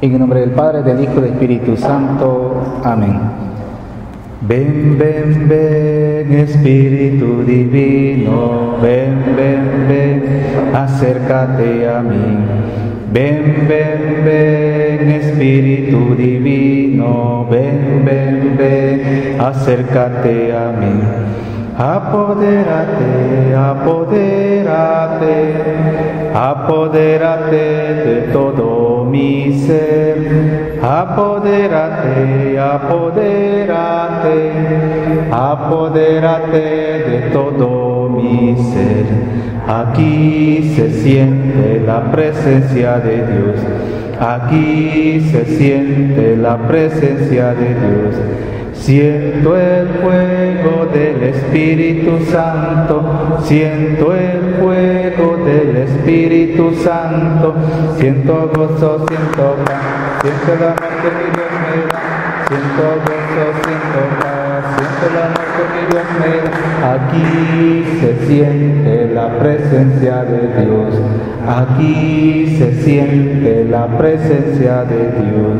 En el nombre del Padre, del Hijo y del Espíritu Santo. Amén. Ven, ven, ven, Espíritu Divino, ven, ven, ven, acércate a mí. Ven, ven, ven, Espíritu Divino, ven, ven, ven, acércate a mí. Apodérate, apodérate, apodérate de todo mi ser. Apodérate, apodérate, apodérate de todo mi ser. Aquí se siente la presencia de Dios. Aquí se siente la presencia de Dios. Siento el fuego del Espíritu Santo, siento el fuego del Espíritu Santo, siento gozo, siento paz, siento el amor que mi Dios me da, siento gozo, siento paz, siento el amor que mi Dios me da. Aquí se siente la presencia de Dios, aquí se siente la presencia de Dios.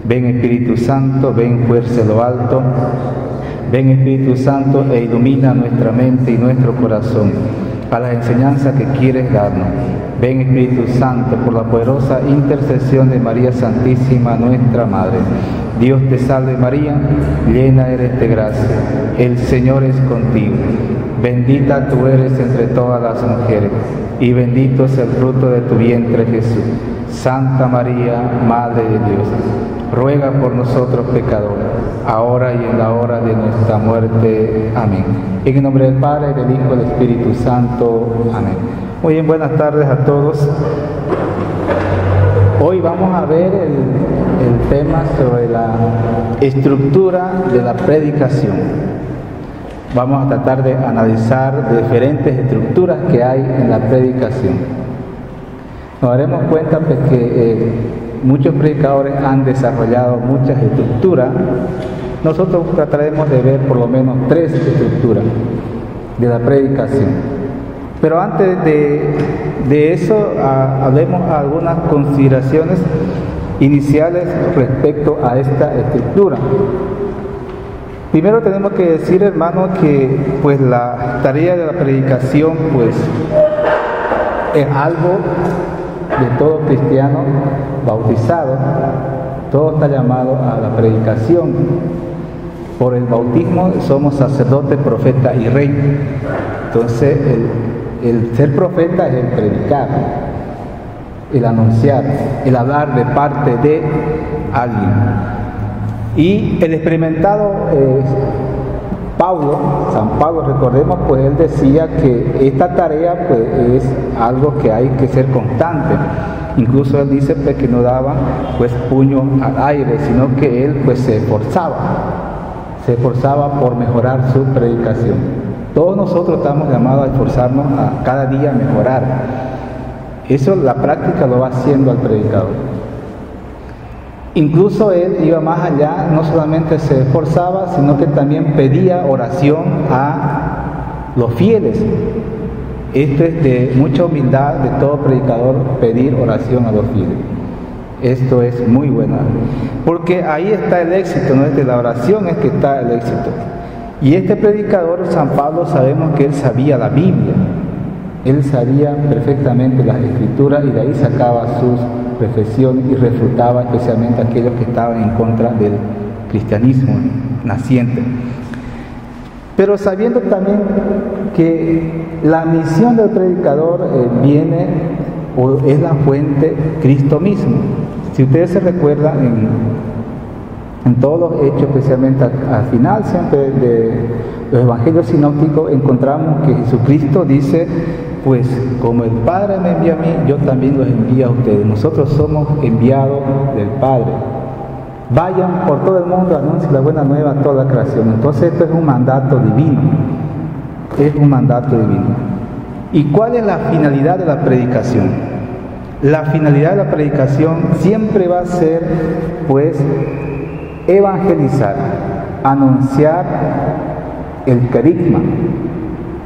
Ven Espíritu Santo, ven fuerza de lo alto, ven Espíritu Santo e ilumina nuestra mente y nuestro corazón a las enseñanzas que quieres darnos. Ven Espíritu Santo por la poderosa intercesión de María Santísima, nuestra Madre. Dios te salve María, llena eres de gracia, el Señor es contigo. Bendita tú eres entre todas las mujeres y bendito es el fruto de tu vientre Jesús. Santa María, Madre de Dios, ruega por nosotros pecadores, ahora y en la hora de nuestra muerte. Amén. En el nombre del Padre, del Hijo y del Espíritu Santo. Amén. Muy bien, buenas tardes a todos. Hoy vamos a ver el tema sobre la estructura de la predicación. Vamos a tratar de analizar diferentes estructuras que hay en la predicación. Nos daremos cuenta pues, que muchos predicadores han desarrollado muchas estructuras. Nosotros trataremos de ver por lo menos 3 estructuras de la predicación. Pero antes de eso, hablemos algunas consideraciones iniciales respecto a esta estructura. Primero tenemos que decir, hermano, que pues la tarea de la predicación pues es algo de todo cristiano bautizado. Todo está llamado a la predicación. Por el bautismo somos sacerdote, profeta y rey. Entonces el ser profeta es el predicar, el anunciar, el hablar de parte de alguien. Y el experimentado San Pablo, recordemos, pues él decía que esta tarea pues es algo que hay que ser constante. Incluso él dice pues, que no daba pues puño al aire, sino que él pues se esforzaba por mejorar su predicación. Todos nosotros estamos llamados a esforzarnos a cada día mejorar. Eso la práctica lo va haciendo al predicador. Incluso él iba más allá, no solamente se esforzaba, sino que también pedía oración a los fieles. Esto es de mucha humildad de todo predicador, pedir oración a los fieles. Esto es muy bueno, porque ahí está el éxito, no es de la oración es que está el éxito. Y este predicador, San Pablo, sabemos que él sabía la Biblia, él sabía perfectamente las Escrituras y de ahí sacaba sus reflexiones y refutaba especialmente a aquellos que estaban en contra del cristianismo naciente. Pero sabiendo también que la misión del predicador viene o es la fuente Cristo mismo. Si ustedes se recuerdan en todos los hechos, especialmente al final siempre de los evangelios sinópticos, encontramos que Jesucristo dice, pues como el Padre me envía a mí, yo también los envío a ustedes. Nosotros somos enviados del Padre. Vayan por todo el mundo, anuncien la buena nueva a toda la creación. Entonces esto es un mandato divino. Es un mandato divino. ¿Y cuál es la finalidad de la predicación? La finalidad de la predicación siempre va a ser, pues, evangelizar, anunciar el carisma.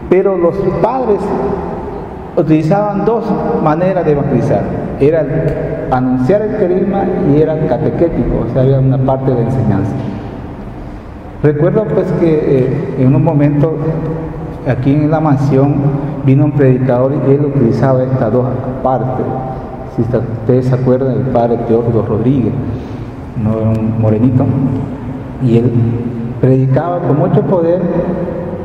Pero los padres utilizaban dos maneras de evangelizar. Era el anunciar el querigma y era el catequético, o sea, había una parte de enseñanza. Recuerdo pues que en un momento aquí en la mansión vino un predicador y él utilizaba estas dos partes. Si ustedes se acuerdan del padre Teófilo Rodríguez, no era un morenito, y él predicaba con mucho poder,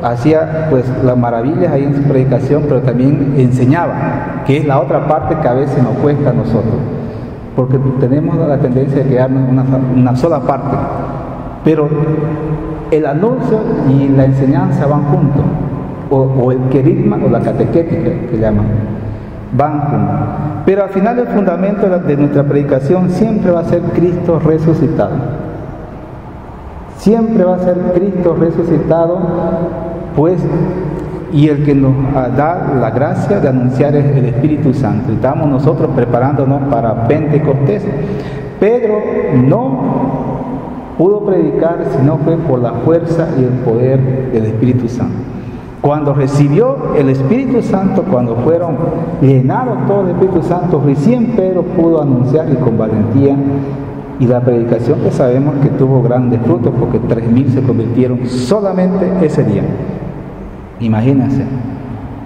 hacía pues las maravillas ahí en su predicación, pero también enseñaba, que es la otra parte que a veces nos cuesta a nosotros, porque tenemos la tendencia de quedarnos en una sola parte, pero el anuncio y la enseñanza van juntos, o el querigma o la catequética que llaman, van juntos. Pero al final el fundamento de nuestra predicación siempre va a ser Cristo resucitado. Siempre va a ser Cristo resucitado, pues, y el que nos da la gracia de anunciar es el Espíritu Santo. Estamos nosotros preparándonos para Pentecostés. Pedro no pudo predicar si no fue por la fuerza y el poder del Espíritu Santo. Cuando recibió el Espíritu Santo, cuando fueron llenados todo el Espíritu Santo, recién Pedro pudo anunciar y con valentía. Y la predicación que sabemos que tuvo grandes frutos, porque 3,000 se convirtieron solamente ese día. Imagínense.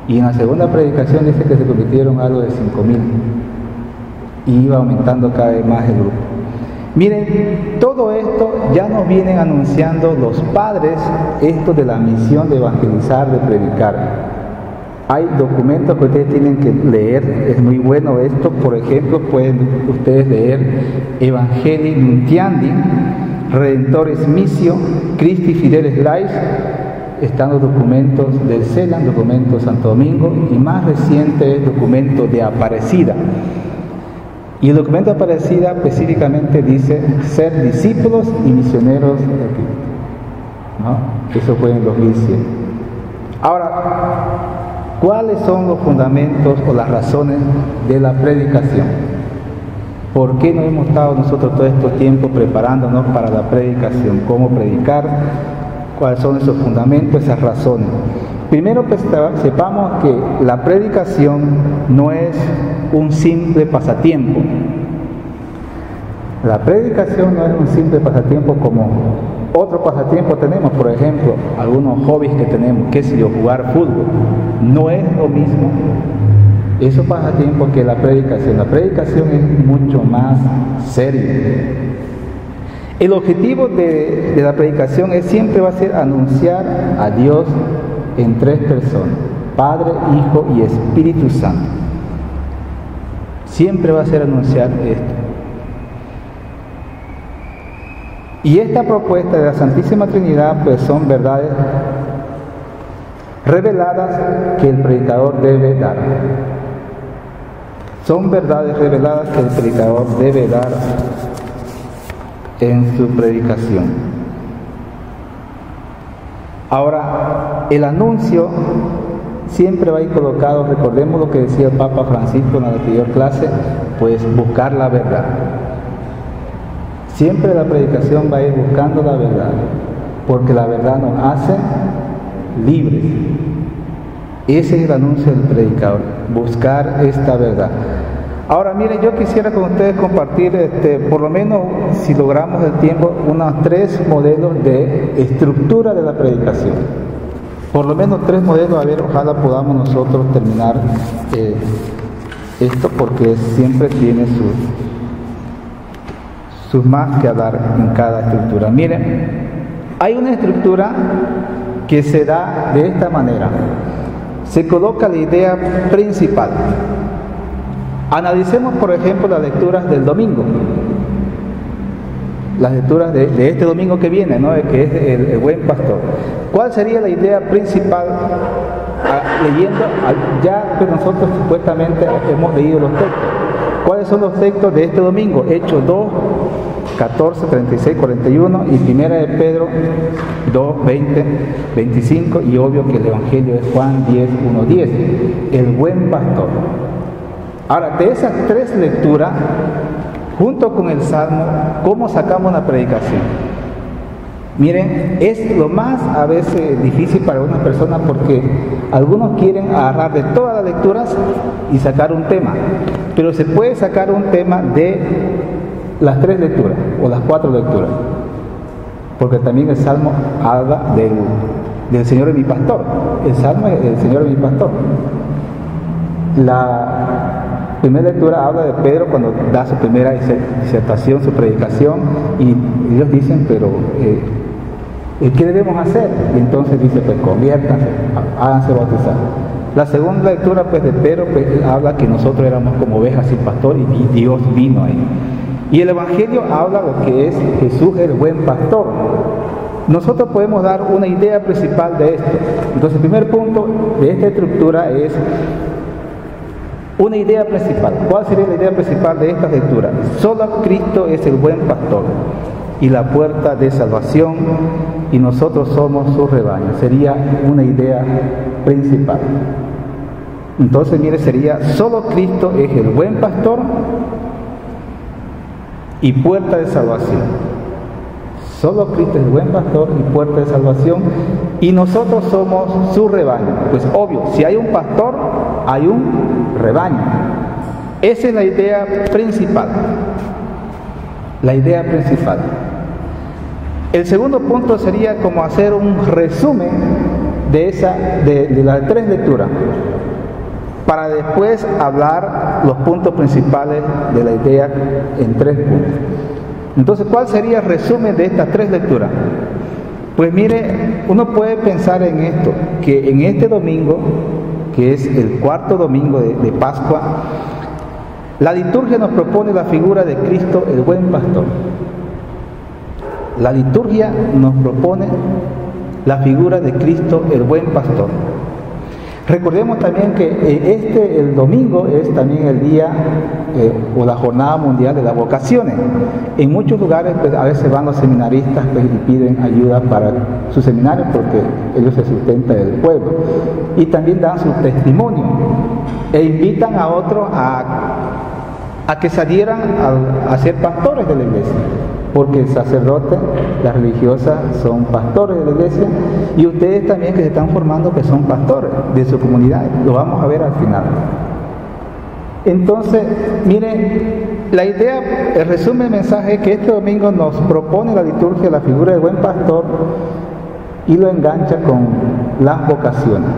Y en la segunda predicación dice que se convirtieron algo de 5,000. Y iba aumentando cada vez más el grupo. Miren, todo esto ya nos vienen anunciando los padres, esto de la misión de evangelizar, de predicar. Hay documentos que ustedes tienen que leer, es muy bueno esto. Por ejemplo, pueden ustedes leer Evangelii Nuntiandi, Redentores Missio, Christi Fideles Lais. Están los documentos del CELAM, documentos de Santo Domingo, y más reciente es documento de Aparecida. Y el documento de Aparecida específicamente dice ser discípulos y misioneros de Cristo, ¿no? Eso fue en 2007. Ahora, ¿cuáles son los fundamentos o las razones de la predicación? ¿Por qué no hemos estado nosotros todo este tiempo preparándonos para la predicación? ¿Cómo predicar? ¿Cuáles son esos fundamentos, esas razones? Primero, pues, sepamos que la predicación no es un simple pasatiempo. La predicación no es un simple pasatiempo como otro pasatiempo tenemos, por ejemplo, algunos hobbies que tenemos, qué sé yo, jugar fútbol. No es lo mismo esos pasatiempos que la predicación. La predicación es mucho más seria. El objetivo de la predicación siempre va a ser anunciar a Dios en 3 personas: Padre, Hijo y Espíritu Santo. Siempre va a ser anunciar esto. Y esta propuesta de la Santísima Trinidad, pues, son verdades reveladas que el predicador debe dar. Son verdades reveladas que el predicador debe dar en su predicación. Ahora, el anuncio siempre va a ir colocado, recordemos lo que decía el Papa Francisco en la anterior clase, pues buscar la verdad. Siempre la predicación va a ir buscando la verdad, porque la verdad nos hace libres. Ese es el anuncio del predicador, buscar esta verdad. Ahora, miren, yo quisiera con ustedes compartir, por lo menos, si logramos el tiempo, unos 3 modelos de estructura de la predicación. Por lo menos 3 modelos, a ver, ojalá podamos nosotros terminar esto, porque siempre tiene sus más que dar en cada estructura. Miren, hay una estructura que se da de esta manera. Se coloca la idea principal. Analicemos, por ejemplo, las lecturas del domingo. Las lecturas de este domingo que viene, ¿no? Que es el buen pastor. ¿Cuál sería la idea principal? Leyendo, ya que nosotros supuestamente hemos leído los textos. ¿Cuáles son los textos de este domingo? Hechos 2, 14, 36, 41 y Primera de Pedro 2, 20, 25, y obvio que el Evangelio es Juan 10, 1, 10, el buen pastor. Ahora, de esas 3 lecturas, junto con el Salmo, ¿cómo sacamos la predicación? Miren, es lo más a veces difícil para una persona porque algunos quieren agarrar de todas las lecturas y sacar un tema, pero se puede sacar un tema de las 3 lecturas o las 4 lecturas, porque también el Salmo habla del Señor es mi pastor. El Salmo es el Señor es mi pastor. La primera lectura habla de Pedro cuando da su primera disertación, su predicación, y ellos dicen, pero ¿qué debemos hacer? Y entonces dice, pues conviértanse, háganse bautizar. La segunda lectura pues de Pedro pues, habla que nosotros éramos como ovejas sin pastor y Dios vino ahí. Y el Evangelio habla de lo que es Jesús el buen pastor. Nosotros podemos dar una idea principal de esto. Entonces el primer punto de esta estructura es una idea principal. ¿Cuál sería la idea principal de esta lectura? Solo Cristo es el buen pastor y la puerta de salvación, y nosotros somos su rebaño. Sería una idea principal. Entonces, mire, sería solo Cristo es el buen pastor y puerta de salvación. Solo Cristo es el buen pastor y puerta de salvación, y nosotros somos su rebaño. Pues obvio, si hay un pastor, hay un rebaño. Esa es la idea principal. La idea principal. El segundo punto sería como hacer un resumen de las 3 lecturas, para después hablar los puntos principales de la idea en 3 puntos. Entonces, ¿cuál sería el resumen de estas 3 lecturas? Pues mire, uno puede pensar en esto, que en este domingo, que es el 4º domingo de Pascua, la liturgia nos propone la figura de Cristo, el buen pastor. La liturgia nos propone la figura de Cristo, el buen pastor. Recordemos también que el domingo es también el día o la jornada mundial de las vocaciones. En muchos lugares pues, a veces van los seminaristas pues, y piden ayuda para su seminario porque ellos se sustentan del pueblo. Y también dan su testimonio e invitan a otros a que se adhieran a ser pastores de la iglesia, porque el sacerdote, las religiosas son pastores de la iglesia, y ustedes también que se están formando que son pastores de su comunidad. Lo vamos a ver al final. Entonces, miren, la idea, el resumen del mensaje es que este domingo nos propone la liturgia la figura del buen pastor y lo engancha con las vocaciones.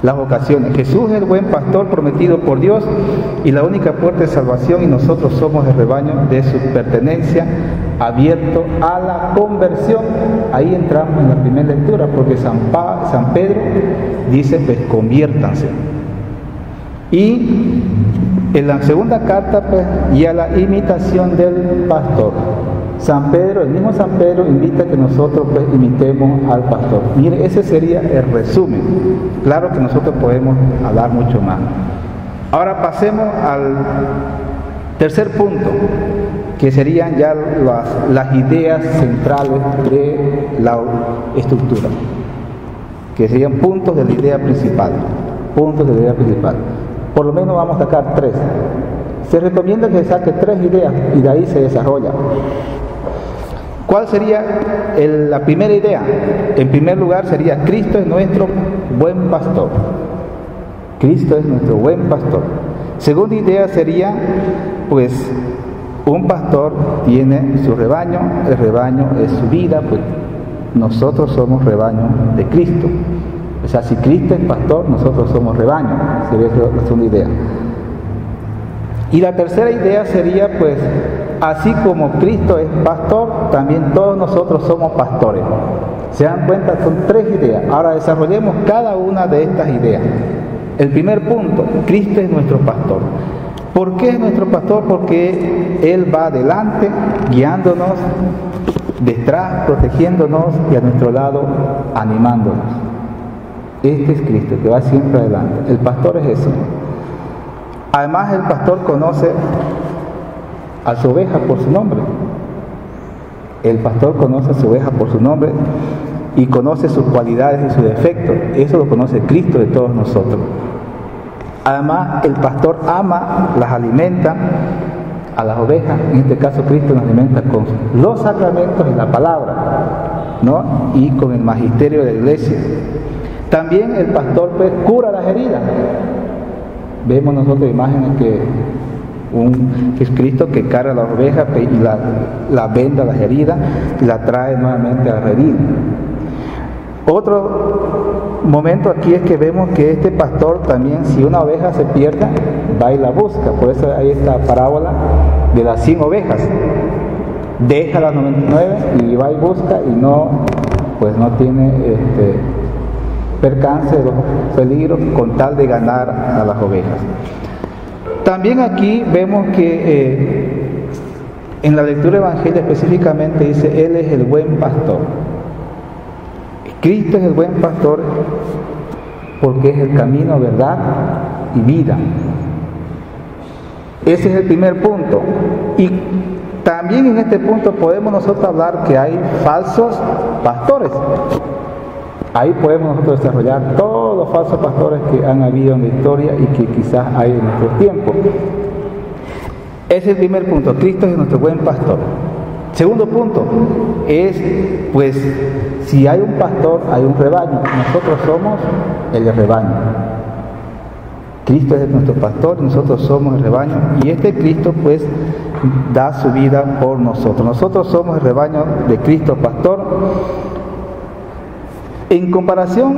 Las vocaciones. Jesús es el buen pastor prometido por Dios y la única puerta de salvación, y nosotros somos el rebaño de su pertenencia, abierto a la conversión. Ahí entramos en la primera lectura, porque San Pedro dice, pues conviértanse. Y en la segunda carta, pues, y a la imitación del pastor. San Pedro, el mismo San Pedro invita a que nosotros pues imitemos al pastor. Mire, ese sería el resumen. Claro que nosotros podemos hablar mucho más. Ahora pasemos al tercer punto, que serían ya las ideas centrales de la estructura, que serían puntos de la idea principal. Puntos de la idea principal. Por lo menos vamos a sacar 3. Se recomienda que se saque 3 ideas y de ahí se desarrolla. ¿Cuál sería la primera idea? En primer lugar sería Cristo es nuestro buen pastor. Cristo es nuestro buen pastor. Segunda idea sería, pues, un pastor tiene su rebaño, el rebaño es su vida, pues nosotros somos rebaño de Cristo. O sea, si Cristo es pastor, nosotros somos rebaño. Sería la segunda idea. Y la tercera idea sería, pues, así como Cristo es pastor, también todos nosotros somos pastores. ¿Se dan cuenta? Son 3 ideas. Ahora desarrollemos cada una de estas ideas. El primer punto, Cristo es nuestro pastor. ¿Por qué es nuestro pastor? Porque Él va adelante, guiándonos, detrás, protegiéndonos, y a nuestro lado, animándonos. Este es Cristo, que va siempre adelante. El pastor es eso. Además, el pastor conoce a su oveja por su nombre. El pastor conoce a su oveja por su nombre y conoce sus cualidades y sus defectos. Eso lo conoce Cristo de todos nosotros. Además, el pastor ama, las alimenta a las ovejas. En este caso, Cristo nos alimenta con los sacramentos y la palabra. ¿no? Y con el magisterio de la iglesia. También el pastor pues cura las heridas. Vemos nosotros imágenes que es Cristo que carga las ovejas y la venda las heridas y la trae nuevamente a la redil. Otro momento aquí es que vemos que este pastor también, si una oveja se pierde, va y la busca. Por eso hay esta parábola de las 100 ovejas. Deja las 99 y va y busca y no tiene percance de los peligros con tal de ganar a las ovejas. También aquí vemos que en la lectura evangelio específicamente dice, Él es el buen pastor. Cristo es el buen pastor porque es el camino, verdad y vida. Ese es el primer punto. Y también en este punto podemos nosotros hablar que hay falsos pastores. Ahí podemos nosotros desarrollar todos los falsos pastores que han habido en la historia y que quizás hay en nuestro tiempo. Ese es el primer punto. Cristo es nuestro buen pastor. Segundo punto es, pues, si hay un pastor, hay un rebaño. Nosotros somos el rebaño. Cristo es nuestro pastor y nosotros somos el rebaño. Y este Cristo, pues, da su vida por nosotros. Nosotros somos el rebaño de Cristo pastor. En comparación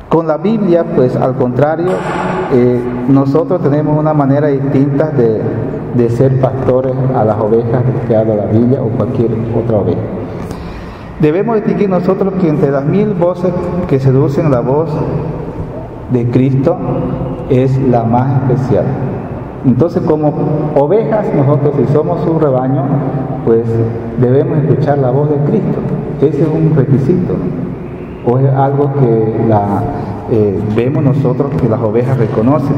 con la Biblia, pues, al contrario, nosotros tenemos una manera distinta de ser pastores a las ovejas que habla la Biblia o cualquier otra oveja. Debemos distinguir nosotros que entre las 1000 voces que seducen la voz de Cristo es la más especial. Entonces, como ovejas, nosotros, si somos su rebaño, pues debemos escuchar la voz de Cristo. Ese es un requisito, o es algo que vemos nosotros que las ovejas reconocen.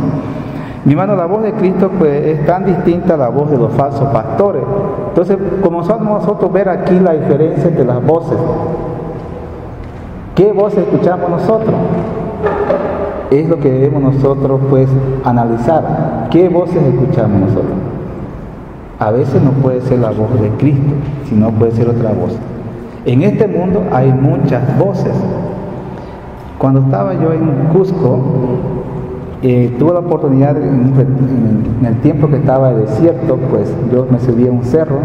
Mi hermano, la voz de Cristo pues es tan distinta a la voz de los falsos pastores. Entonces, como nosotros ver aquí la diferencia entre las voces. ¿Qué voces escuchamos nosotros? Es lo que debemos nosotros pues analizar. ¿Qué voces escuchamos nosotros? A veces no puede ser la voz de Cristo, sino puede ser otra voz. En este mundo hay muchas voces. Cuando estaba yo en Cusco, tuve la oportunidad en el tiempo que estaba de desierto, pues yo me subí a un cerro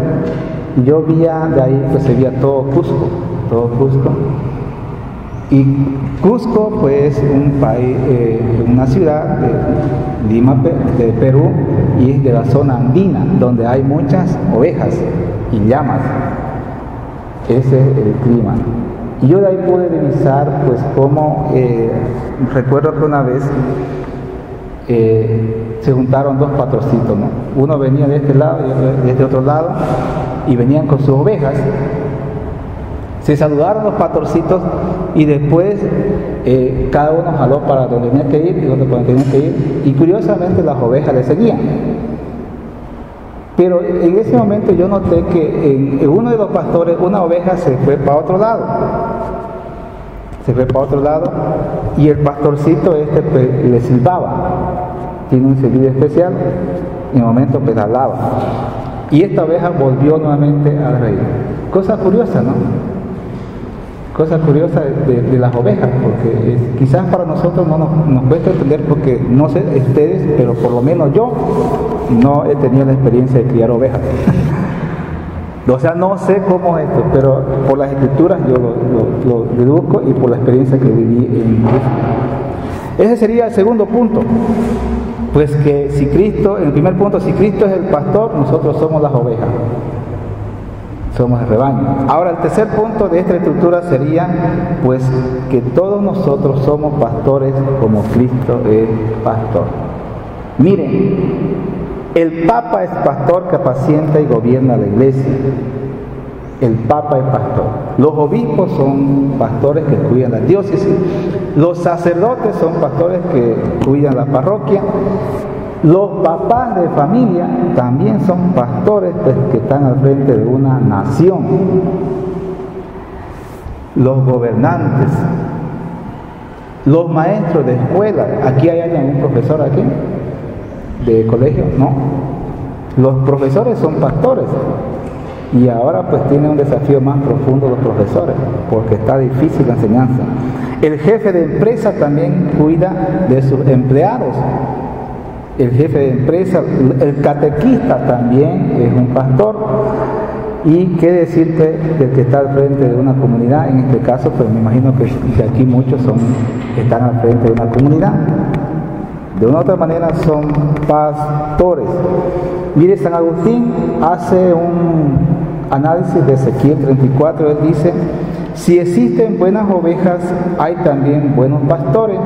y yo veía de ahí, pues se veía todo Cusco. Y Cusco pues un país, una ciudad de Lima, de Perú, y es de la zona andina, donde hay muchas ovejas y llamas. Ese es el clima. Y yo de ahí pude divisar pues cómo, recuerdo que una vez se juntaron dos pastorcitos, ¿no? Uno venía de este lado y otro de este otro lado, y venían con sus ovejas. Se saludaron los pastorcitos y después cada uno jaló para donde tenía que ir y otro para donde tenía que ir, y curiosamente las ovejas le seguían. Pero en ese momento yo noté que en uno de los pastores una oveja se fue para otro lado. Y el pastorcito pues, le silbaba. Tiene un silbido especial, y en el momento pedalaba. Y esta oveja volvió nuevamente al rey. Cosa curiosa, ¿no? Cosa curiosa de las ovejas, porque quizás para nosotros no nos cuesta entender, porque no sé ustedes, pero por lo menos yo no he tenido la experiencia de criar ovejas. O sea, no sé cómo es esto, pero por las escrituras yo lo deduzco y por la experiencia que viví en Cristo. Ese sería el segundo punto. Pues que si Cristo, en el primer punto, si Cristo es el pastor, nosotros somos las ovejas. Somos el rebaño. Ahora, el tercer punto de esta estructura sería, pues, que todos nosotros somos pastores como Cristo es pastor. Miren, el Papa es pastor que apacienta y gobierna la iglesia. El Papa es pastor. Los obispos son pastores que cuidan la diócesis. Los sacerdotes son pastores que cuidan la parroquia. Los papás de familia también son pastores, pues, que están al frente de una nación. Los gobernantes, los maestros de escuela. ¿Aquí hay algún profesor aquí? ¿De colegio? No. Los profesores son pastores. Y ahora pues tiene un desafío más profundo los profesores, porque está difícil la enseñanza. El jefe de empresa también cuida de sus empleados. El jefe de empresa, el catequista también es un pastor. Y qué decirte del que está al frente de una comunidad. En este caso pues me imagino que aquí muchos están al frente de una comunidad. De una u otra manera son pastores. Mire, San Agustín hace un análisis de Ezequiel 34. Él dice: si existen buenas ovejas, hay también buenos pastores,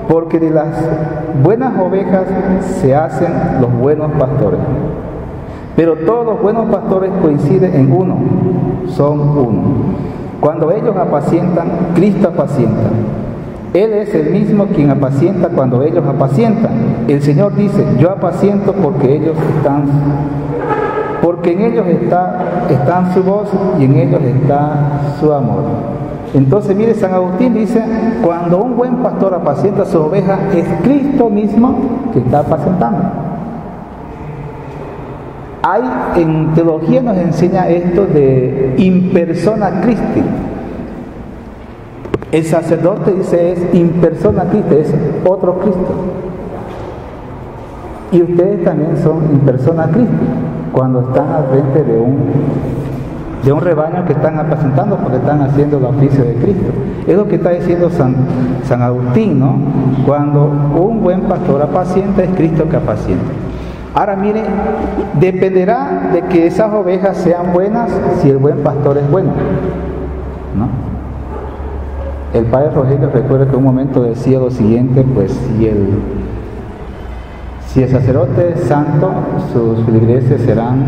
porque de las buenas ovejas se hacen los buenos pastores. Pero todos los buenos pastores coinciden en uno, son uno. Cuando ellos apacientan, Cristo apacienta. Él es el mismo quien apacienta cuando ellos apacientan. El Señor dice: yo apaciento porque en ellos está su voz y en ellos está su amor. Entonces mire, San Agustín dice: cuando un buen pastor apacienta a sus ovejas, es Cristo mismo que está apacentando. En teología nos enseña esto de in persona Christi. El sacerdote dice es in persona Christi, es otro Cristo. Y ustedes también son in persona Christi cuando están al frente de un rebaño que están apacentando, porque están haciendo el oficio de Cristo. Es lo que está diciendo San Agustín, ¿no? Cuando un buen pastor apacienta, es Cristo que apacienta. Ahora mire, dependerá de que esas ovejas sean buenas si el buen pastor es bueno, ¿no? El padre Rogelio recuerda que un momento decía lo siguiente: pues si el sacerdote es santo, sus feligreses serán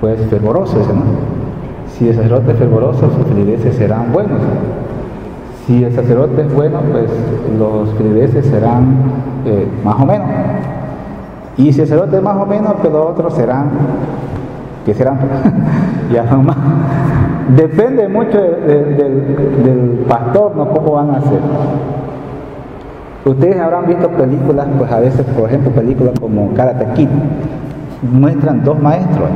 pues fervorosos, ¿no? Si el sacerdote es fervoroso, sus feligreses serán buenos. Si el sacerdote es bueno, pues los feligreses serán más o menos. Y si el sacerdote es más o menos, pues los otros serán ya no más. Depende mucho del pastor, ¿no? Cómo van a hacer. Ustedes habrán visto películas, pues a veces, por ejemplo, películas como Karate Kid, muestran dos maestros,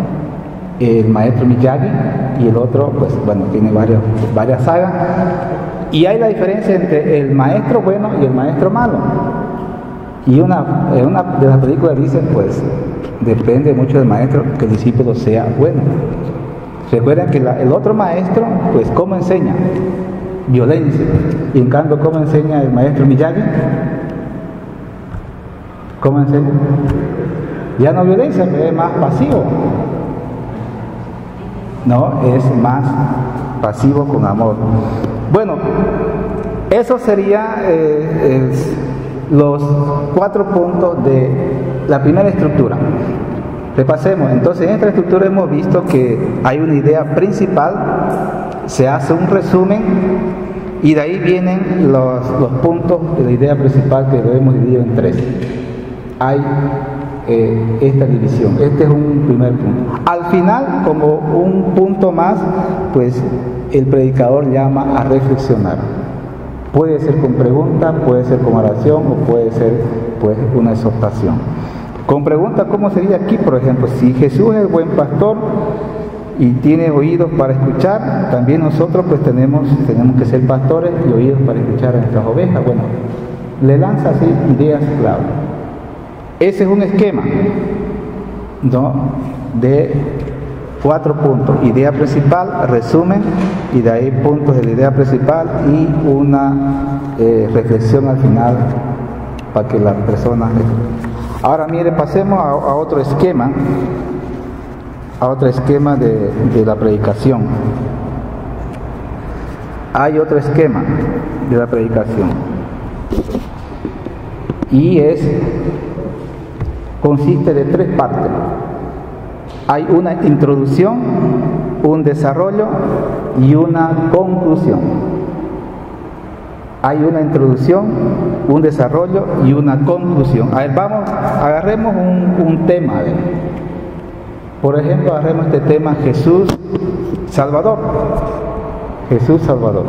el maestro Miyagi y el otro, pues bueno, tiene varias sagas, y hay la diferencia entre el maestro bueno y el maestro malo. Y en una de las películas dicen, pues, depende mucho del maestro que el discípulo sea bueno. Recuerden que el otro maestro, pues, ¿cómo enseña? Violencia. Y en cambio, ¿cómo enseña el maestro Miyagi? ¿Cómo enseña? Ya no violencia, pero es más pasivo. No, es más pasivo con amor. Bueno, eso sería los 4 puntos de la primera estructura. Repasemos. Entonces, en esta estructura hemos visto que hay una idea principal, se hace un resumen y de ahí vienen los puntos de la idea principal, que lo hemos dividido en 3. Hay esta división. Este es un primer punto. Al final, como un punto más, pues el predicador llama a reflexionar. Puede ser con pregunta, puede ser con oración o puede ser pues una exhortación. Con pregunta, ¿cómo sería aquí? Por ejemplo, si Jesús es el buen pastor y tiene oídos para escuchar, también nosotros pues tenemos que ser pastores y oídos para escuchar a nuestras ovejas. Bueno, le lanza así ideas clave. Ese es un esquema, ¿no?, de 4 puntos: idea principal, resumen, y de ahí puntos de la idea principal y una reflexión al final para que las personas... Ahora mire, pasemos a otro esquema, de la predicación. Hay otro esquema de la predicación y consiste de 3 partes. Hay una introducción, un desarrollo y una conclusión. Hay una introducción, un desarrollo y una conclusión. A ver, agarremos un tema. A ver. Por ejemplo, agarremos este tema: Jesús Salvador. Jesús Salvador.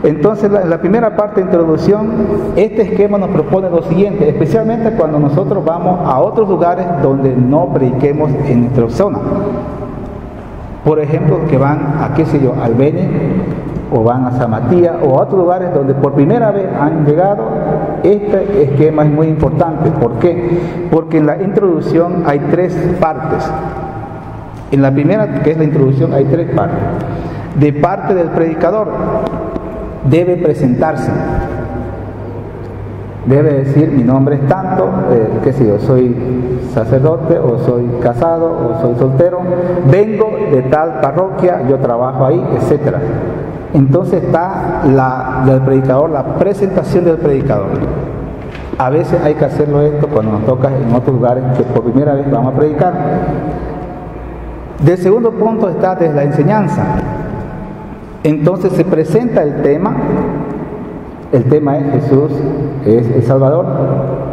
Entonces, la primera parte de introducción, este esquema nos propone lo siguiente, especialmente cuando nosotros vamos a otros lugares donde no prediquemos en nuestra zona. Por ejemplo, que van a, qué sé yo, al Beni, o van a San Matías, o a otros lugares donde por primera vez han llegado. Este esquema es muy importante. ¿Por qué? Porque en la introducción hay 3 partes. En la primera, que es la introducción, hay 3 partes. De parte del predicador, debe presentarse. Debe decir, mi nombre es tanto, qué sé yo, soy sacerdote, o soy casado, o soy soltero, vengo de tal parroquia, yo trabajo ahí, etcétera. Entonces está del predicador, la presentación del predicador. A veces hay que hacerlo esto cuando nos toca en otros lugares que por primera vez vamos a predicar. Del segundo punto está desde la enseñanza. Entonces se presenta el tema. El tema es Jesús es el Salvador.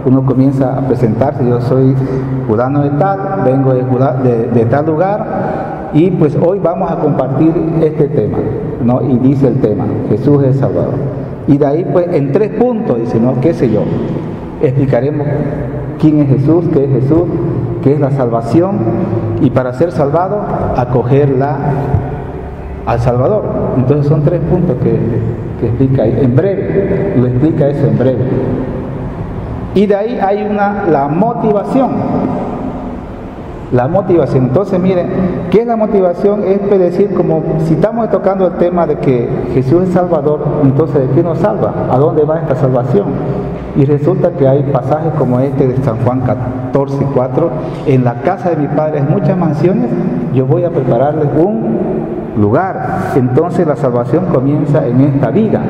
Uno comienza a presentarse, yo soy fulano de tal, vengo de tal lugar, y pues hoy vamos a compartir este tema, ¿no? Y dice el tema, Jesús es el Salvador. Y de ahí pues en 3 puntos dice, ¿no? ¿Qué sé yo? Explicaremos quién es Jesús, qué es la salvación, y para ser salvado, acogerla al Salvador. Entonces son 3 puntos que explica ahí, en breve, lo explica eso en breve. Y de ahí hay la motivación. La motivación. Entonces miren, ¿qué es la motivación? Es decir, como si estamos tocando el tema de que Jesús es Salvador, entonces ¿de qué nos salva? ¿A dónde va esta salvación? Y resulta que hay pasajes como este de San Juan 14:4, en la casa de mi Padre hay muchas mansiones, yo voy a prepararles un lugar. Entonces la salvación comienza en esta vida.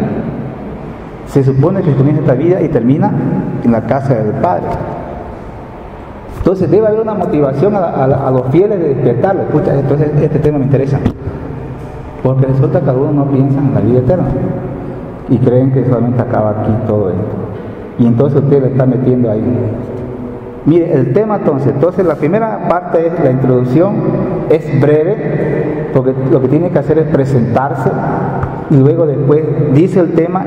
Se supone que comienza esta vida y termina en la casa del Padre. Entonces debe haber una motivación a los fieles de despertarlo. Escucha, entonces este tema me interesa, porque resulta que algunos no piensan en la vida eterna y creen que solamente acaba aquí todo esto, y entonces usted le está metiendo ahí. Mire, el tema entonces la primera parte es la introducción, es breve, porque lo que tiene que hacer es presentarse, y luego después dice el tema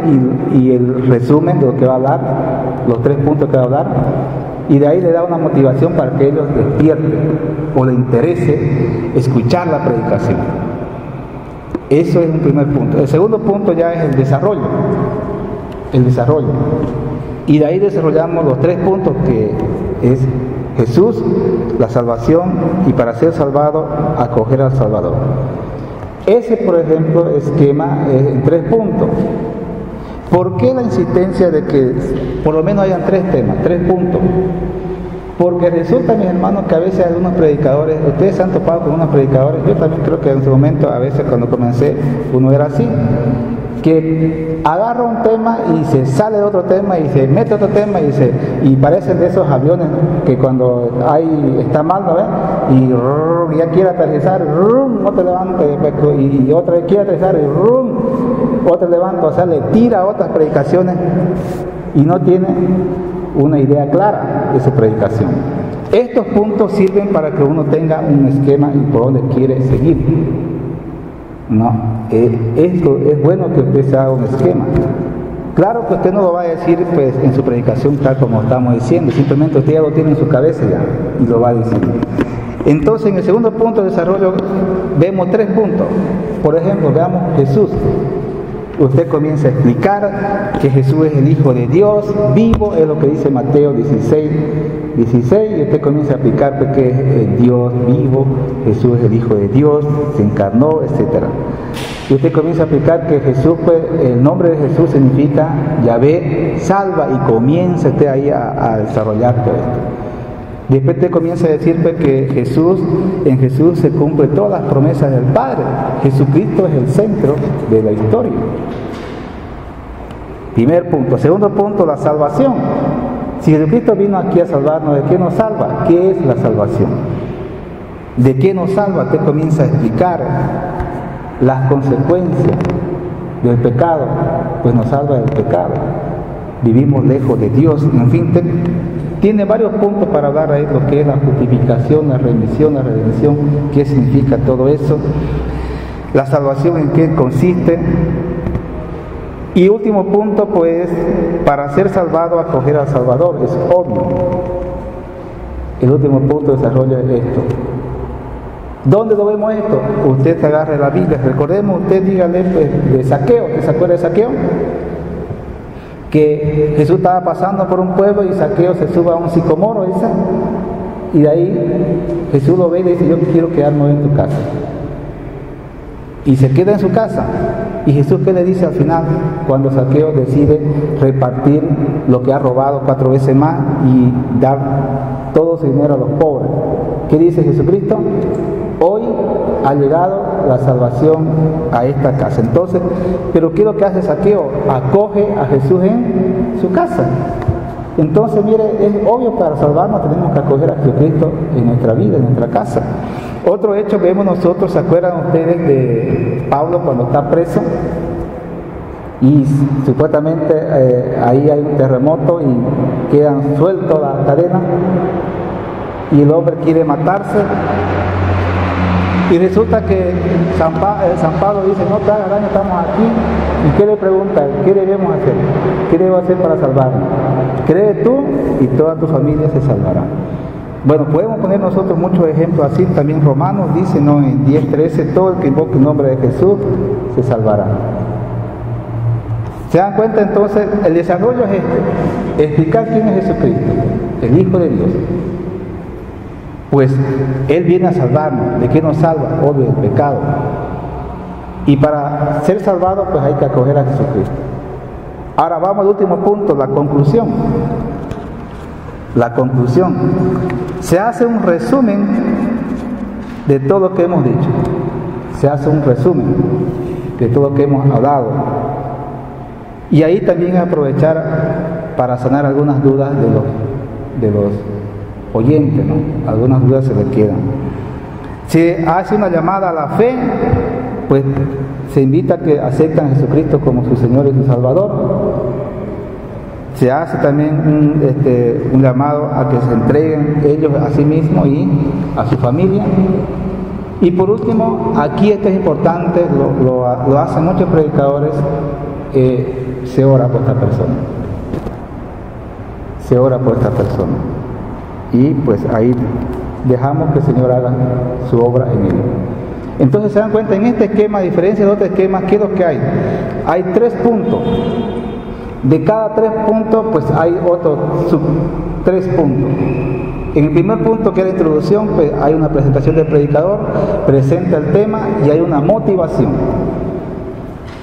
y el resumen de lo que va a hablar, los 3 puntos que va a hablar, y de ahí le da una motivación para que ellos despierten o le interese escuchar la predicación. Eso es un primer punto. El segundo punto ya es el desarrollo. Y de ahí desarrollamos los 3 puntos, que es Jesús, la salvación, y para ser salvado, acoger al Salvador. Ese, por ejemplo, esquema es en 3 puntos. ¿Por qué la insistencia de que por lo menos hayan 3 temas, 3 puntos? Porque resulta, mis hermanos, que a veces algunos predicadores, ustedes se han topado con unos predicadores, yo también creo que en su momento, a veces cuando comencé, uno era así, que agarra un tema y se sale de otro tema y se mete otro tema y parecen de esos aviones que cuando está mal, ¿no ves? Y ya quiere aterrizar, otro levanta, y otra vez quiere aterrizar, y otro levanta, o sea, le tira otras predicaciones y no tiene una idea clara de su predicación. Estos puntos sirven para que uno tenga un esquema y por dónde quiere seguir. No, esto es bueno que usted se haga un esquema. Claro que usted no lo va a decir pues en su predicación tal como estamos diciendo, simplemente usted ya lo tiene en su cabeza ya y lo va a decir. Entonces en el segundo punto de desarrollo vemos 3 puntos. Por ejemplo, veamos Jesús. Usted comienza a explicar que Jesús es el Hijo de Dios vivo, es lo que dice Mateo 16, y usted comienza a explicar que es Dios vivo, Jesús es el Hijo de Dios, se encarnó, etc. Y usted comienza a explicar que Jesús, pues, el nombre de Jesús significa Yahvé salva, y comienza usted ahí a desarrollar todo esto. Después te comienza a decir que en Jesús se cumplen todas las promesas del Padre. Jesucristo es el centro de la historia. Primer punto. Segundo punto, la salvación. Si Jesucristo vino aquí a salvarnos, ¿de qué nos salva? ¿Qué es la salvación? ¿De qué nos salva? Te comienza a explicar las consecuencias del pecado. Pues nos salva del pecado. Vivimos lejos de Dios. En fin, tiene varios puntos para hablar ahí, lo que es la justificación, la remisión, la redención, qué significa todo eso, la salvación en qué consiste. Y último punto, pues, para ser salvado, acoger al Salvador, es obvio. El último punto de desarrollo es esto. ¿Dónde lo vemos esto? Usted se agarre la Biblia. Recordemos, usted dígale pues, de Zaqueo. ¿Se acuerda de Zaqueo? Que Jesús estaba pasando por un pueblo y Zaqueo se sube a un sicomoro, esa, y de ahí Jesús lo ve y le dice: yo quiero quedarme en tu casa. Y se queda en su casa. Y Jesús, ¿qué le dice al final? Cuando Zaqueo decide repartir lo que ha robado 4 veces más y dar todo su dinero a los pobres. ¿Qué dice Jesucristo? Hoy ha llegado la salvación a esta casa. Entonces, ¿pero qué es lo que hace Zaqueo? Acoge a Jesús en su casa. Entonces, mire, es obvio, para salvarnos tenemos que acoger a Jesucristo en nuestra vida, en nuestra casa. Otro hecho que vemos nosotros, ¿se acuerdan ustedes de Pablo cuando está preso? Y supuestamente ahí hay un terremoto y quedan sueltos las cadenas y el hombre quiere matarse. Y resulta que San Pablo dice: no te hagas daño, estamos aquí. ¿Y qué le pregunta? ¿Qué debemos hacer? ¿Qué debo hacer para salvarnos? Cree tú y toda tu familia se salvará. Bueno, podemos poner nosotros muchos ejemplos así. También Romanos dice, ¿no?, en 10:13, todo el que invoque el nombre de Jesús se salvará. ¿Se dan cuenta? Entonces, el desarrollo es este: explicar quién es Jesucristo, el Hijo de Dios. Pues Él viene a salvarnos. ¿De qué nos salva? Obvio, del pecado. Y para ser salvado, pues hay que acoger a Jesucristo. Ahora vamos al último punto, la conclusión. La conclusión. Se hace un resumen de todo lo que hemos dicho. Se hace un resumen de todo lo que hemos hablado. Y ahí también aprovechar para sanar algunas dudas de los oyentes, ¿no? Algunas dudas se les quedan. Se hace una llamada a la fe, pues se invita a que acepten a Jesucristo como su Señor y su Salvador. Se hace también un llamado a que se entreguen ellos a sí mismos y a su familia. Y por último, aquí esto es importante, lo hacen muchos predicadores, se ora por esta persona. Se ora por esta persona. Y pues ahí dejamos que el Señor haga su obra en él. Entonces, se dan cuenta, en este esquema, a diferencia de otros esquemas, ¿qué es lo que hay? Hay 3 puntos. De cada 3 puntos, pues hay otros 3 puntos. En el primer punto, que es la introducción, pues hay una presentación del predicador, presenta el tema y hay una motivación.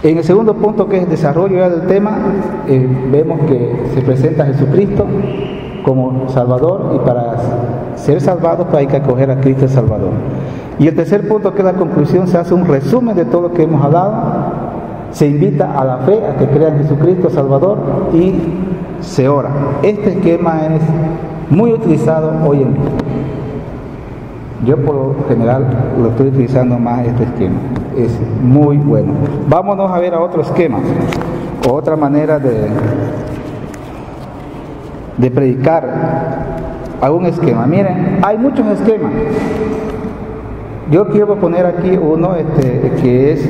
En el segundo punto, que es el desarrollo ya del tema, vemos que se presenta a Jesucristo como Salvador, y para ser salvados pues hay que acoger a Cristo el Salvador. Y el tercer punto, que es la conclusión, se hace un resumen de todo lo que hemos hablado, se invita a la fe, a que crean en Jesucristo Salvador, y se ora. Este esquema es muy utilizado hoy en día. Yo por lo general lo estoy utilizando más, este esquema. Es muy bueno. Vámonos a ver a otro esquema, o otra manera de predicar, algún esquema. Miren, hay muchos esquemas. Yo quiero poner aquí uno que es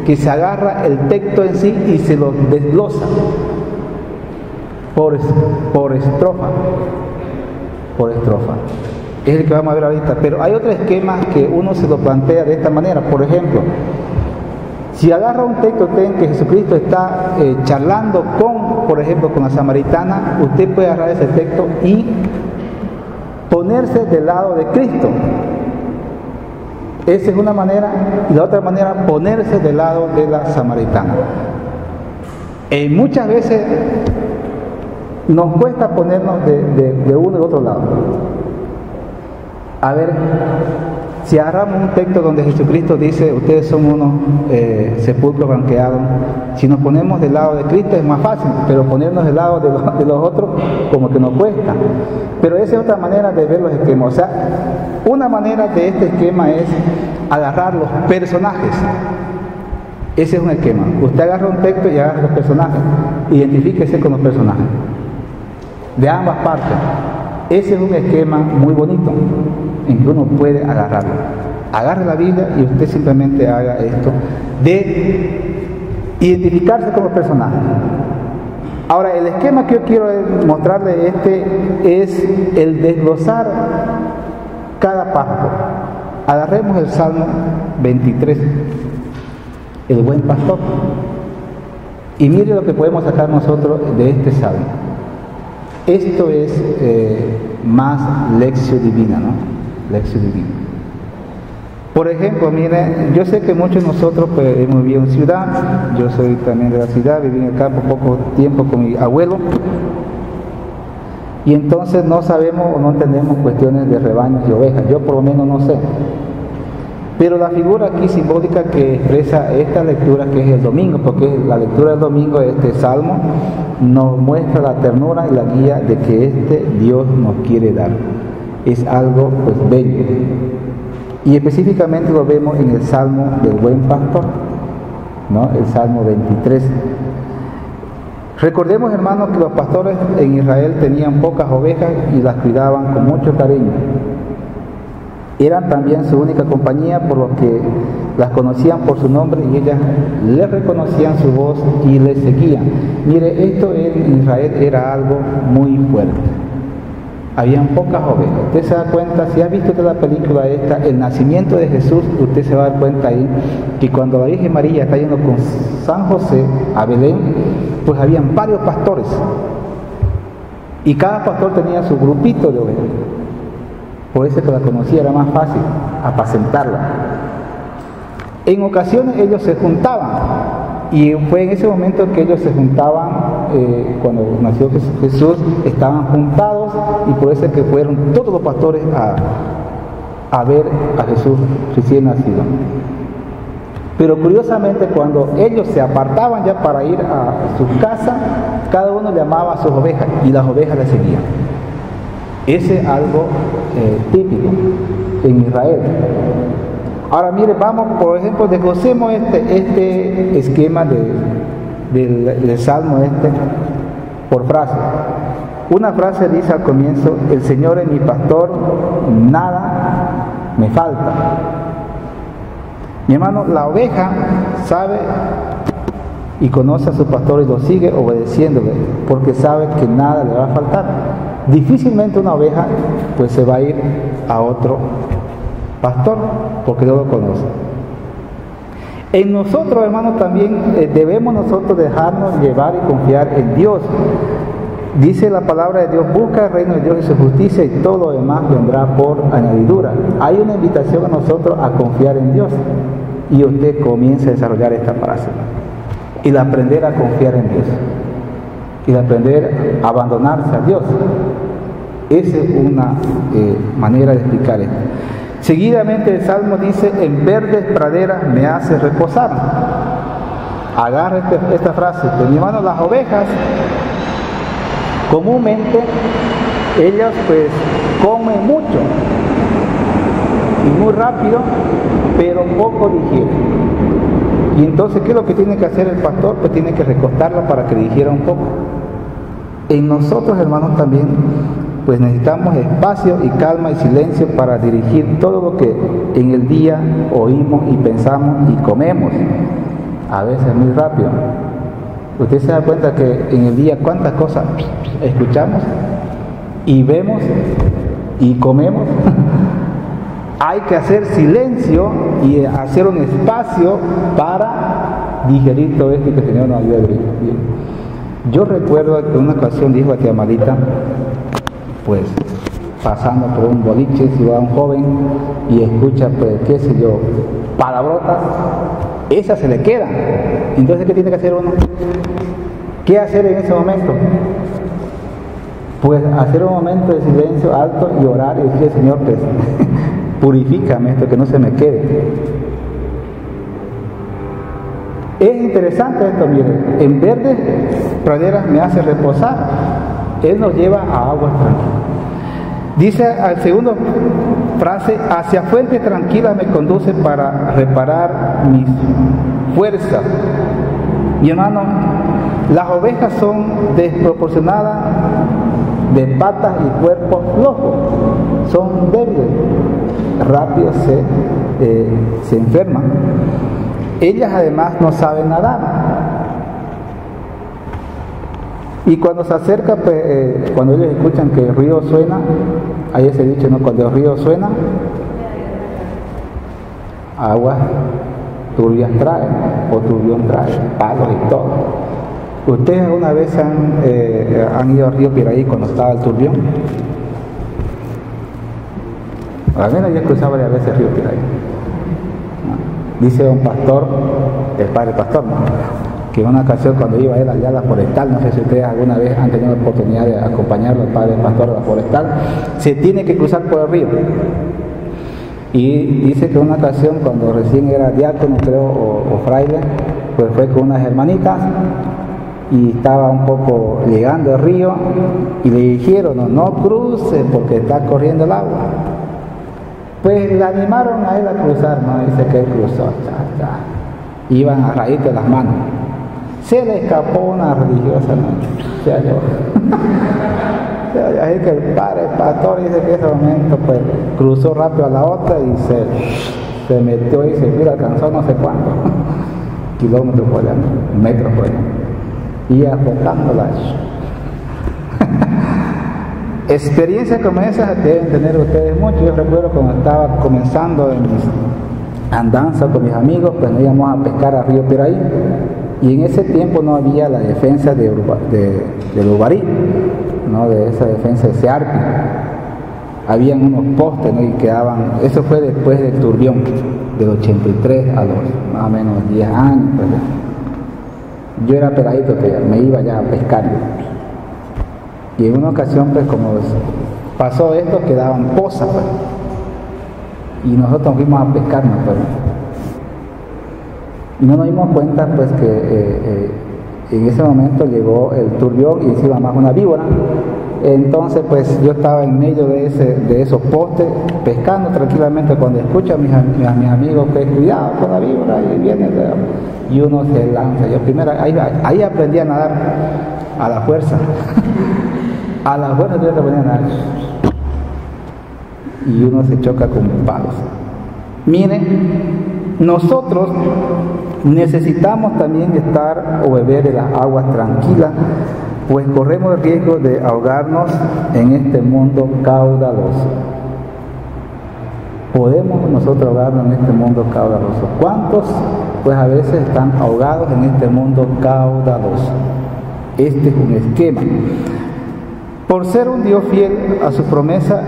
que se agarra el texto en sí y se lo desglosa por estrofa. Por estrofa. Es el que vamos a ver ahorita. Pero hay otro esquema que uno se lo plantea de esta manera. Por ejemplo, si agarra un texto en que Jesucristo está charlando por ejemplo, con la samaritana, usted puede agarrar ese texto y ponerse del lado de Cristo. Esa es una manera. Y la otra manera, ponerse del lado de la samaritana. Muchas veces nos cuesta ponernos de uno y otro lado. A ver, si agarramos un texto donde Jesucristo dice: ustedes son unos sepulcros blanqueados, si nos ponemos del lado de Cristo es más fácil, pero ponernos del lado de los otros como que nos cuesta. Pero esa es otra manera de ver los esquemas. O sea, una manera de este esquema es agarrar los personajes. Ese es un esquema. Usted agarra un texto y agarra los personajes, identifíquese con los personajes de ambas partes. Ese es un esquema muy bonito en que uno puede agarrarlo. Agarre la Biblia y usted simplemente haga esto de identificarse como personaje. Ahora, el esquema que yo quiero mostrarle es el desglosar cada párrafo. Agarremos el Salmo 23, el buen pastor, y mire lo que podemos sacar nosotros de este Salmo. Esto es más lección divina, ¿no? Lección divina. Por ejemplo, mire, yo sé que muchos de nosotros pues, hemos vivido en ciudad, yo soy también de la ciudad, viví en el campo poco tiempo con mi abuelo, y entonces no sabemos o no entendemos cuestiones de rebaños y ovejas, yo por lo menos no sé. Pero la figura aquí simbólica que expresa esta lectura, que es el domingo, porque la lectura del domingo de este Salmo nos muestra la ternura y la guía de que este Dios nos quiere dar. Es algo pues bello. Y específicamente lo vemos en el Salmo del Buen Pastor, ¿no? El Salmo 23. Recordemos, hermanos, que los pastores en Israel tenían pocas ovejas y las cuidaban con mucho cariño. Eran también su única compañía, por lo que las conocían por su nombre y ellas le reconocían su voz y le seguían. Mire, esto en Israel era algo muy fuerte. Habían pocas ovejas. Usted se da cuenta, si ha visto toda la película esta, el nacimiento de Jesús, usted se va a dar cuenta ahí que cuando la Virgen María está yendo con San José a Belén, pues habían varios pastores. Y cada pastor tenía su grupito de ovejas. Por eso que la conocía, era más fácil apacentarla. En ocasiones ellos se juntaban, y fue en ese momento que ellos se juntaban, cuando nació Jesús, estaban juntados, y por eso que fueron todos los pastores a ver a Jesús recién nacido. Pero curiosamente, cuando ellos se apartaban ya para ir a su casa, cada uno llamaba a sus ovejas, y las ovejas le seguían. Ese es algo típico en Israel. Ahora mire, vamos, por ejemplo, desglosemos este esquema del Salmo por frase. Una frase dice al comienzo: el Señor es mi pastor, nada me falta. Mi hermano, la oveja sabe y conoce a su pastor y lo sigue obedeciéndole, porque sabe que nada le va a faltar. Difícilmente una oveja pues se va a ir a otro pastor, porque no lo conoce. En nosotros, hermanos, también debemos nosotros dejarnos llevar y confiar en Dios. Dice la palabra de Dios: busca el reino de Dios y su justicia, y todo lo demás vendrá por añadidura. Hay una invitación a nosotros a confiar en Dios, y usted comienza a desarrollar esta frase y aprender a confiar en Dios y aprender a abandonarse a Dios. Esa es una manera de explicar esto. Seguidamente el Salmo dice: en verdes praderas me hace reposar. Agarra esta frase. Pues, mi hermano, las ovejas comúnmente ellas pues comen mucho y muy rápido, pero poco digieren. Y entonces, ¿qué es lo que tiene que hacer el pastor? Pues tiene que recostarla para que digiera un poco. En nosotros, hermanos, también pues necesitamos espacio y calma y silencio para dirigir todo lo que en el día oímos y pensamos y comemos, a veces muy rápido. Usted se da cuenta que en el día cuántas cosas escuchamos y vemos y comemos. Hay que hacer silencio y hacer un espacio para digerir todo esto y que el Señor nos ayude a vivir bien. Yo recuerdo que una ocasión dijo a tía Amalita, pues pasando por un boliche, si va un joven y escucha, pues qué sé yo, palabrotas, esas se le quedan. Entonces, ¿qué tiene que hacer uno? ¿Qué hacer en ese momento? Pues hacer un momento de silencio alto y orar y decirle: Señor, pues purifícame esto, que no se me quede. Es interesante esto, miren, en verdes praderas me hace reposar. Él nos lleva a aguas tranquilas. Dice al segundo frase: hacia fuentes tranquilas me conduce para reparar mis fuerzas. Y hermano, las ovejas son desproporcionadas de patas y cuerpos flojos, son débiles, rápido se enferman. Ellas además no saben nadar. Y cuando se acerca, pues, cuando ellos escuchan que el río suena, hay ese dicho, ¿no? Cuando el río suena, aguas turbias trae, o turbión trae, palos y todo. ¿Ustedes alguna vez han ido al río Piraí cuando estaba el turbión? Al menos yo he cruzado varias veces el río Piraí. Dice un pastor, el padre pastor, ¿no?, que en una ocasión cuando iba él allá a la forestal, no sé si ustedes alguna vez han tenido la oportunidad de acompañarlo al padre pastor a la forestal, se tiene que cruzar por el río. Y dice que en una ocasión cuando recién era diácono, creo, o fraile, pues fue con unas hermanitas y estaba un poco llegando al río y le dijeron, no cruce porque está corriendo el agua. Pues le animaron a él a cruzar, ¿no? Dice que él cruzó, iban a raíz de las manos. Se le escapó una religiosa, ¿no? Se halló. Así que el padre, el pastor, dice que en ese momento pues cruzó rápido a la otra y se metió y se mira, alcanzó no sé cuánto kilómetros por allá, metros por allá, y azotándola. Experiencias como esas deben tener ustedes mucho. Yo recuerdo cuando estaba comenzando en mis andanzas con mis amigos, pues nos íbamos a pescar al río Piraí, y en ese tiempo no había la defensa del Ubarí, ¿no?, de esa defensa de Searpi. Habían unos postes, ¿no?, y quedaban, eso fue después del turbión, del 83 a los más o menos 10 años. Pues, yo era peladito, que me iba ya a pescar. Y en una ocasión, pues como pasó esto, quedaban pozas, pues, y nosotros fuimos a pescarnos, pues, y no nos dimos cuenta, pues, que en ese momento llegó el turbión y encima más una víbora. Entonces, pues yo estaba en medio de esos postes pescando tranquilamente, cuando escucho a mis amigos que cuidado con la víbora y viene, y uno se lanza. Yo primero ahí aprendí a nadar a la fuerza. A la fuerza yo aprendí a nadar. Y uno se choca con palos. Miren, nosotros necesitamos también estar o beber de las aguas tranquilas, pues corremos el riesgo de ahogarnos en este mundo caudaloso. Podemos nosotros ahogarnos en este mundo caudaloso. ¿Cuántos? Pues a veces están ahogados en este mundo caudaloso. Este es un esquema. Por ser un Dios fiel a su promesa,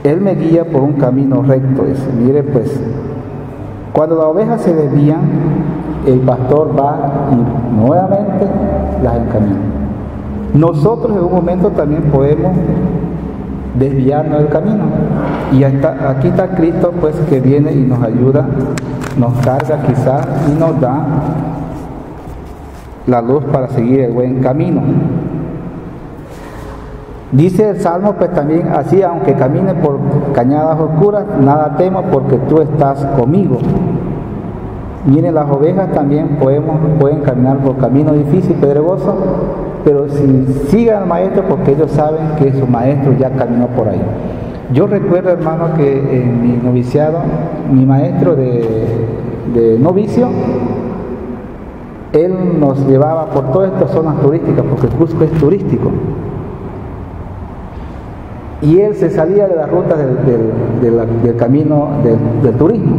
Él me guía por un camino recto. Dice, mire, pues, cuando las ovejas se desvían, el pastor va y nuevamente las encamina. Nosotros en un momento también podemos desviarnos del camino. Y aquí está Cristo, pues, que viene y nos ayuda, nos carga quizás y nos da la luz para seguir el buen camino. Dice el Salmo, pues también así, aunque camine por cañadas oscuras, nada temo porque tú estás conmigo. Miren, las ovejas también pueden caminar por caminos difíciles, pedregosos, pero si sigan al maestro, porque ellos saben que su maestro ya caminó por ahí. Yo recuerdo, hermano, que en mi noviciado, mi maestro de novicio, él nos llevaba por todas estas zonas turísticas, porque Cusco es turístico. Y él se salía de las rutas del camino del turismo.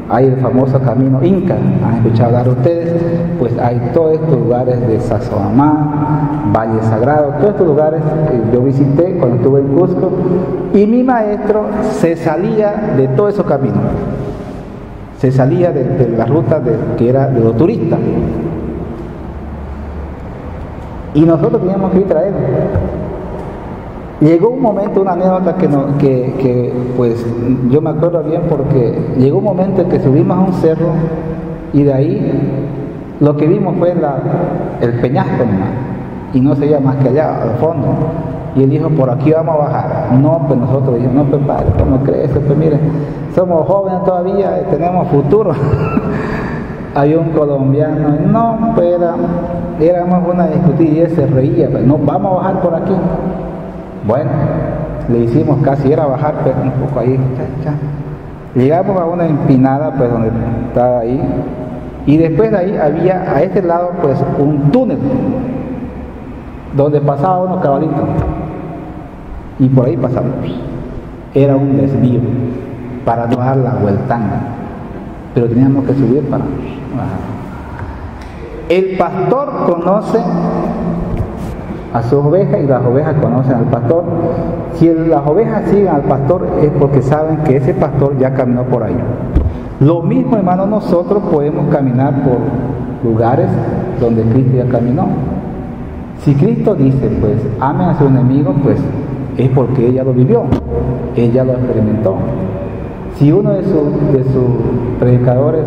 Hay el famoso camino Inca, han escuchado hablar ustedes, pues hay todos estos lugares de Sazonamá, Valle Sagrado, todos estos lugares yo visité cuando estuve en Cusco, y mi maestro se salía de todos esos caminos, se salía de la ruta que era de los turistas, y nosotros teníamos que ir a él. Llegó un momento, una anécdota que pues yo me acuerdo bien, porque llegó un momento en que subimos a un cerro y de ahí lo que vimos fue el peñasco nomás, y no se veía más que allá al fondo, y él dijo, por aquí vamos a bajar. No, pues nosotros dijimos, no, pues padre, ¿cómo crees? Pues mire, somos jóvenes todavía, tenemos futuro. Hay un colombiano, no, pues éramos una discutir y él se reía, pues no, vamos a bajar por aquí. Bueno, le hicimos casi, era bajar, pero un poco ahí, llegamos a una empinada, pues donde estaba ahí, y después de ahí había a este lado, pues, un túnel, donde pasaba unos cabalitos, y por ahí pasamos, era un desvío, para no dar la vueltanga, pero teníamos que subir para bajar. El pastor conoce a sus ovejas y las ovejas conocen al pastor. Si las ovejas siguen al pastor es porque saben que ese pastor ya caminó por ahí. Lo mismo, hermano, nosotros podemos caminar por lugares donde Cristo ya caminó. Si Cristo dice, pues, amen a sus enemigos, pues, es porque ella lo vivió, ella lo experimentó. Si uno de sus predicadores,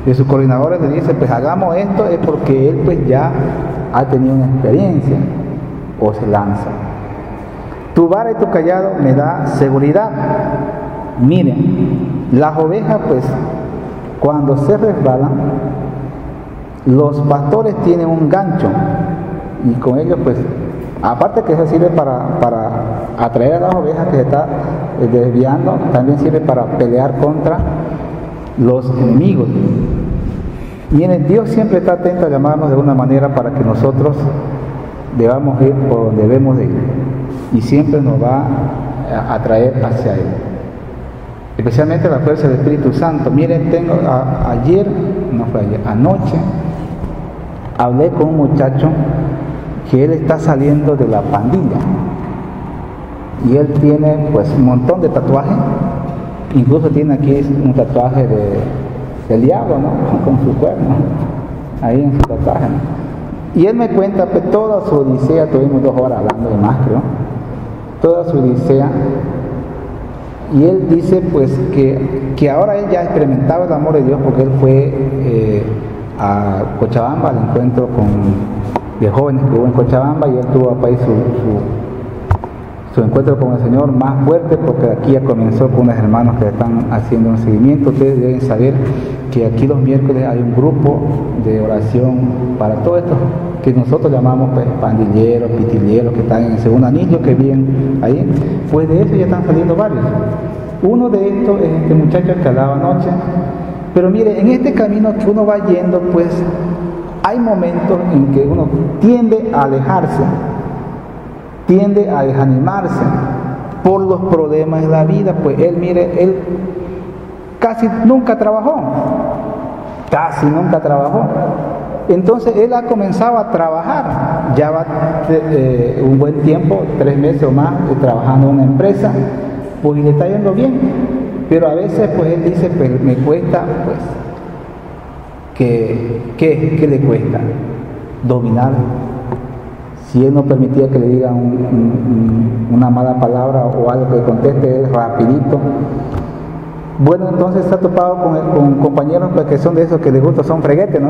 de sus coordinadores le dice, pues, hagamos esto, es porque él, pues, ya ha tenido una experiencia, o se lanza. Tu vara y tu callado me da seguridad. Miren, las ovejas, pues, cuando se resbalan, los pastores tienen un gancho y con ellos, pues, aparte que eso sirve para atraer a las ovejas que se está desviando, también sirve para pelear contra los enemigos. Miren, Dios siempre está atento a llamarnos de una manera para que nosotros debamos ir por donde debemos de ir, y siempre nos va a atraer hacia Él, especialmente la fuerza del Espíritu Santo. Miren, anoche hablé con un muchacho que él está saliendo de la pandilla y él tiene, pues, un montón de tatuajes, incluso tiene aquí un tatuaje del diablo, ¿no? Con su cuerno ahí en su tatuaje, ¿no? Y él me cuenta, pues, toda su odisea. Tuvimos 2 horas hablando de más, creo, toda su odisea. Y él dice, pues, que ahora él ya experimentaba el amor de Dios, porque él fue a Cochabamba al encuentro de jóvenes que hubo en Cochabamba, y él tuvo ahí su encuentro con el Señor más fuerte, porque aquí ya comenzó con unos hermanos que están haciendo un seguimiento. Ustedes deben saber que aquí los miércoles hay un grupo de oración para todos estos que nosotros llamamos, pues, pandilleros, pitilleros, que están en el segundo anillo, que viven ahí. Pues de eso ya están saliendo varios. Uno de estos es este muchacho que hablaba anoche. Pero mire, en este camino que uno va yendo, pues hay momentos en que uno tiende a alejarse, tiende a desanimarse por los problemas de la vida. Pues él casi nunca trabajó. Entonces él ha comenzado a trabajar, ya va un buen tiempo, 3 meses o más, trabajando en una empresa, pues, y le está yendo bien, pero a veces, pues, él dice, pues, me cuesta, pues, ¿qué le cuesta? Dominar. Si él no permitía que le digan una mala palabra o algo que conteste él rapidito. Bueno, entonces está topado con compañeros, pues, que son de esos que les gusta, son freguetes, ¿no?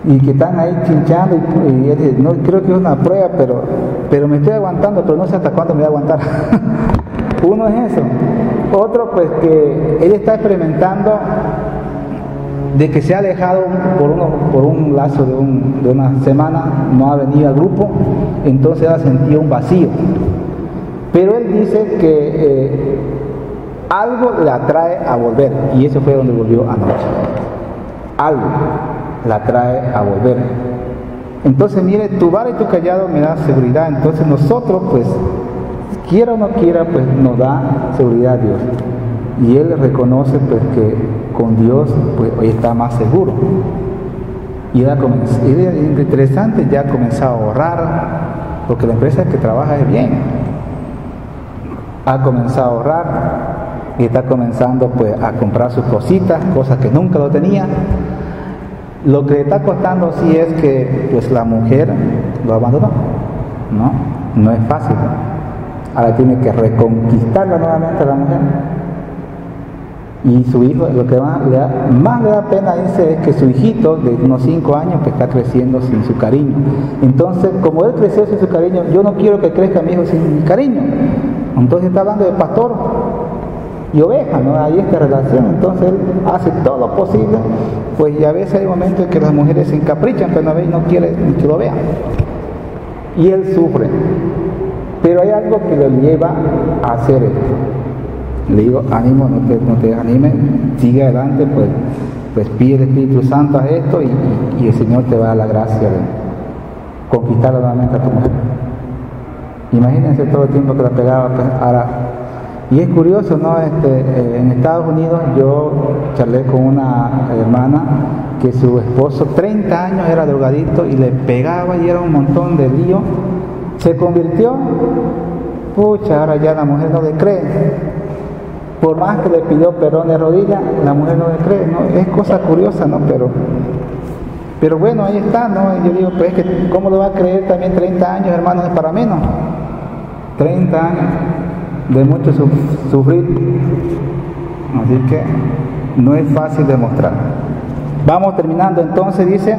Y que están ahí chinchando, y él dice, no, creo que es una prueba, pero me estoy aguantando, pero no sé hasta cuándo me voy a aguantar. Uno es eso. Otro, pues, que él está experimentando de que se ha alejado por un lazo de una semana, no ha venido al grupo, entonces ha sentido un vacío. Pero él dice que algo le atrae a volver, y eso fue donde volvió anoche. Algo la atrae a volver. Entonces, mire, tu vara y tu callado me da seguridad. Entonces nosotros, pues, quiera o no quiera, pues, nos da seguridad Dios, y él reconoce, pues, que con Dios, pues, hoy está más seguro. Y es interesante, ya ha comenzado a ahorrar, porque la empresa que trabaja es bien, ha comenzado a ahorrar y está comenzando, pues, a comprar sus cositas, cosas que nunca lo tenía. Lo que le está costando sí es que, pues, la mujer lo abandonó, no es fácil. Ahora tiene que reconquistarla nuevamente a la mujer. Y su hijo, lo que más le da pena irse es que su hijito de unos 5 años, pues, está creciendo sin su cariño. Entonces, como él creció sin su cariño, yo no quiero que crezca mi hijo sin mi cariño. Entonces está hablando de pastor y oveja, ¿no? Hay esta relación. Entonces él hace todo lo posible, pues, y a veces hay momentos en que las mujeres se encaprichan, pero a veces no quiere ni que lo vean, y él sufre. Pero hay algo que lo lleva a hacer esto. Le digo, ánimo, no te desanimes, sigue adelante, pues pide el Espíritu Santo a esto, y el Señor te va a dar la gracia de conquistar nuevamente a tu mujer. Imagínense todo el tiempo que la pegaba, pues, ahora Y es curioso, ¿no? En Estados Unidos yo charlé con una hermana que su esposo 30 años era drogadicto y le pegaba y era un montón de lío. Se convirtió, pucha, ahora ya la mujer no le cree. Por más que le pidió perdón de rodillas, la mujer no le cree, ¿no? Es cosa curiosa, ¿no? Pero bueno, ahí está, ¿no? Yo digo, pues es que ¿cómo lo va a creer también 30 años, hermano? Es para menos. 30 años de mucho sufrir. Así que no es fácil demostrar. Vamos terminando, entonces dice: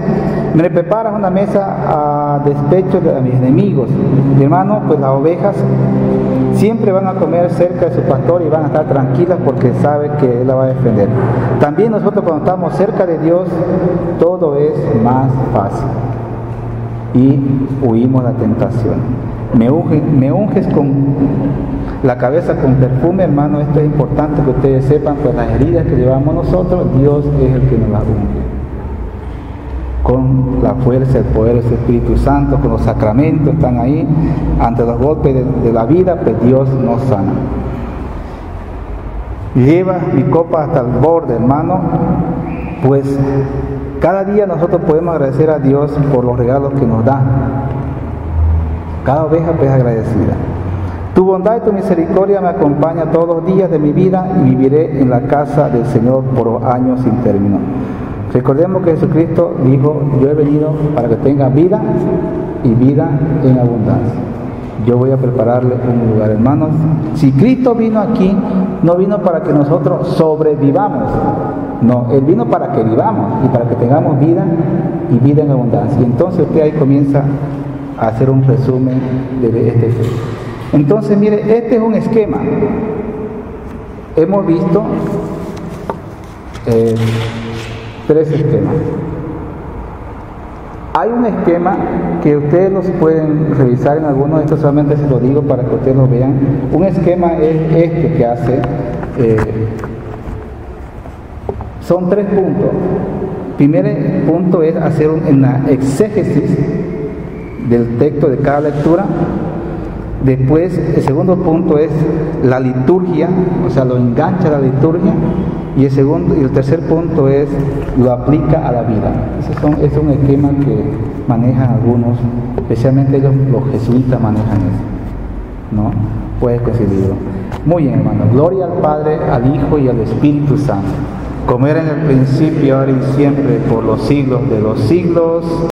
me preparas una mesa a despecho de mis enemigos. Mi hermano, pues las ovejas siempre van a comer cerca de su pastor y van a estar tranquilas porque sabe que Él la va a defender. También nosotros cuando estamos cerca de Dios, todo es más fácil y huimos la tentación. Me unges con la cabeza con perfume, hermano. Esto es importante que ustedes sepan, pues las heridas que llevamos nosotros, Dios es el que nos las unge. Con la fuerza, el poder del Espíritu Santo, con los sacramentos están ahí, ante los golpes de la vida, pues Dios nos sana. Lleva mi copa hasta el borde, hermano. Pues cada día nosotros podemos agradecer a Dios por los regalos que nos da. Cada oveja pues agradecida. Tu bondad y tu misericordia me acompañan todos los días de mi vida y viviré en la casa del Señor por años sin término. Recordemos que Jesucristo dijo: yo he venido para que tenga vida y vida en abundancia. Yo voy a prepararle un lugar, hermanos. Si Cristo vino aquí, no vino para que nosotros sobrevivamos. No, Él vino para que vivamos y para que tengamos vida y vida en abundancia. Y entonces usted ahí comienza a hacer un resumen de este tema. Entonces, mire, este es un esquema. Hemos visto 3 esquemas. Hay un esquema que ustedes los pueden revisar en algunos de estos, solamente se lo digo para que ustedes lo vean. Un esquema es este que hace, son 3 puntos. Primer punto es hacer una exégesis del texto de cada lectura. Después, el segundo punto es la liturgia, o sea, lo engancha a la liturgia. Y el tercer punto es lo aplica a la vida. Es un esquema que manejan algunos, especialmente los jesuitas manejan eso, ¿no? Puedes conseguirlo. Muy bien, hermano. Gloria al Padre, al Hijo y al Espíritu Santo, como era en el principio, ahora y siempre, por los siglos de los siglos.